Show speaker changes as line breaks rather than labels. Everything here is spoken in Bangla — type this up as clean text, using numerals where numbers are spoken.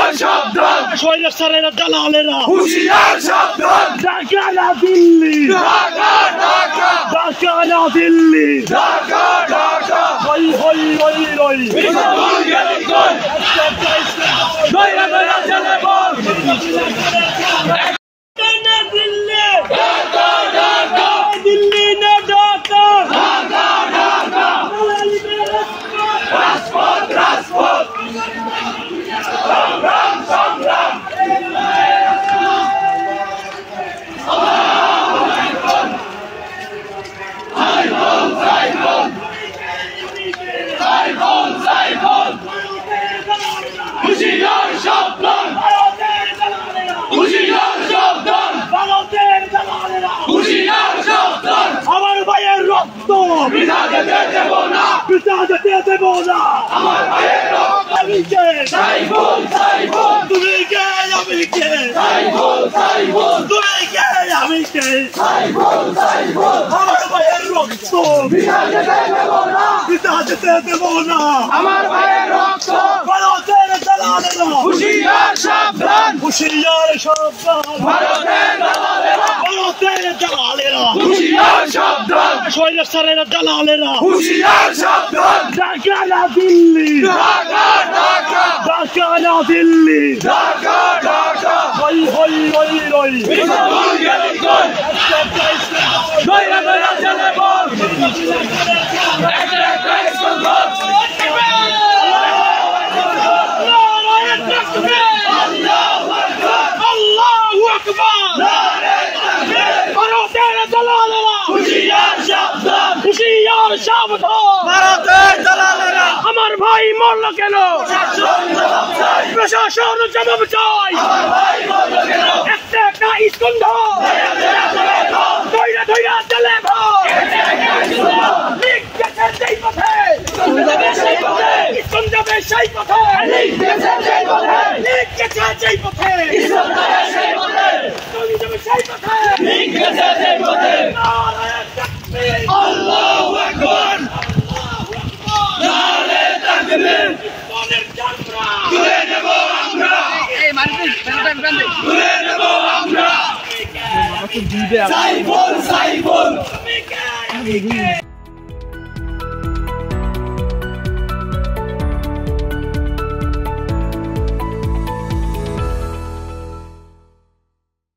হুঁশিয়ার সাবধান
স্বৈরাচারেরা দালালেরা
হুঁশিয়ার সাবধান
ঢাকা না দিল্লি
ঢাকা ঢাকা
ঢাকা না দিল্লি
ঢাকা ঢাকা
হই হই হই হই
বিশ্বভুল গেলি কই দইরা দইরা চলে বল
না দিল্লি
ঢাকা ঢাকা
দিল্লি না ঢাকা
ঢাকা ঢাকা রাজপথ রাজপথ সংগ্রাম সংগ্রাম হুঁশিয়ার সাবধান হুঁশিয়ার সাবধান হুঁশিয়ার সাবধান
আমার ভাইয়ের রক্ত
বিনা যেতে দেব না
পিতা যেতে দেব না
আমার ভাইয়ের রক্ত
আমি কে
সাইফুল সাইফুল
তুমি কে আমি কে
সাইফুল সাইফুল
তুমি কে আমি কে
সাইফুল সাইফুল
আমার ভাইয়ের রক্ত
বিনা যেতে দেব না
পিতা যেতে দেব না
আমার ভাইয়ের রক্ত
ভারতের দালালেরা
হুঁশিয়ার সাবধান
হুঁশিয়ার সাবধান
ভারতের দালালেরা
ভারতের দালালেরা
হুঁশিয়ার সাবধান
স্বৈরাচারেরা দালালেরা
হুঁশিয়ার সাবধান
ঢাকা না দিল্লি
ঢাকা ঢাকা
ঢাকা না দিল্লি
ঢাকা ঢাকা
হই হই হই হই
বিশ্বভুল গেলি কই দইরা দইরা চলে বল একটা একটা স্কন্দর
আল্লাহু আকবার ভারতের দালালেরা
হুঁশিয়ার সাবধান
হুঁশিয়ার সাবধান
ভারতের দালালেরা
আমার ভাই মরল কেন
শাসন জবাব চাই
প্রশাসন জবাব চাই
আমার ভাই বলল কেন
একটা একটা স্কন্ধ
দইরা দইরা চলে বল
লিখ গেছে সেই পথে
সেই পথে
ইসলাম যাবে সেই পথে
লিখ গেছে সেই পথে
লিখ গেছে সেই পথে
ইসলাম যাবে সেই পথে
ইসলাম যাবে সেই পথে
লিখ গেছে সেই পথে
নারায়ে তাকবীর
আল্লাহু আকবার নারে তাকবীর
ইসলামের জানরা
তুলে নেব আমরা তুলে নেব আমরা সাইফুল সাইফুল
আমি কে